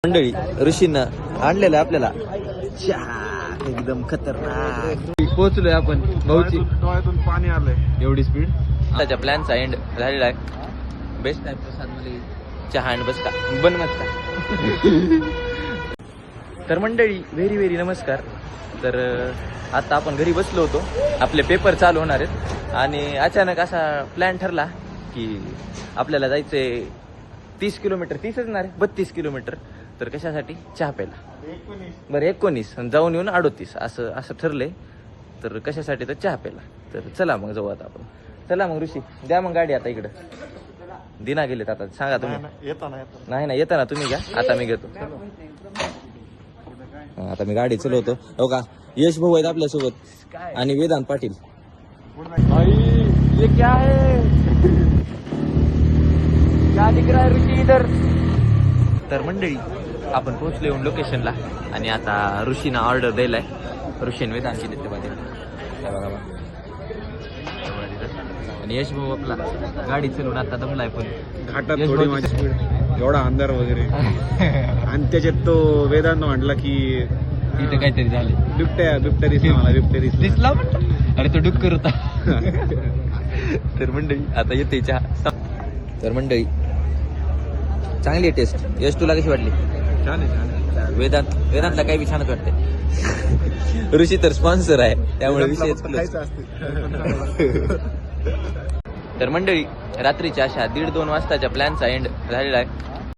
मंडळी ऋषीनं आणलेलं आहे आपल्याला चहा एकदम खतरनाक. पोहोचलोय आपण भाऊची डोळ्यातून पाणी आलंय. एवढी स्पीड. त्याच्या प्लॅनचा एंड झालेला आहे. बेस्ट आहे प्रसाद मला चहा आणि बसता बनवत का. तर मंडळी व्हेरी नमस्कार. तर आता आपण घरी बसलो होतो, आपले पेपर चालू होणार आहेत आणि अचानक असा प्लॅन ठरला की आपल्याला जायचंय 30 किलोमीटर, 30च ना रे 32 किलोमीटर. तर कशासाठी? चहा प्यायला. बरं 19 जाऊन येऊन 38 असं ठरलंय. तर कशासाठी? तर चहा प्यायला. तर चला मग जाऊ आता आपण. चला मग ऋषी द्या मग गाडी आता इकडं. दिना गेलेत आता सांगा तुम्ही. नाही येताना तुम्ही घ्या, आता मी घेतो. आता मी गाडी चलवतो. हो का, यश भाऊ आहेत आपल्यासोबत आणि वेदांत पाटील. ये क्या है, क्या दिख रहा है ऋषी इधर. तर मंडळी आपण पोहोचलो येऊन लोकेशनला आणि आता ऋषीनं ऑर्डर द्यायलाय. ऋषीने वेदांतची देते बघा. आणि यश भाऊ आपला गाडी चलवून आता दमलाय. पण घाटात थोडी माझी स्पीड, एवढा अंधार वगैरे आणि त्याच्यात तो वेदांत म्हटला की इथे काहीतरी झाले. बिबट्या दिसला मला. बिबट्या दिसला. अरे तो डुक्कर होता. तर मंडळी आता येते चहा. तर मंडळी चांगली आहे टेस्ट. यश तुला कशी वाटली? छान आहे. वेदांतला काही बी छानच वाटते. ऋषी तर स्पॉन्सर आहे त्यामुळे विषयच close. तर मंडळी रात्रीच्या अशा 1:30-2 वाजताच्या प्लॅनचा एंड झालेला आहे.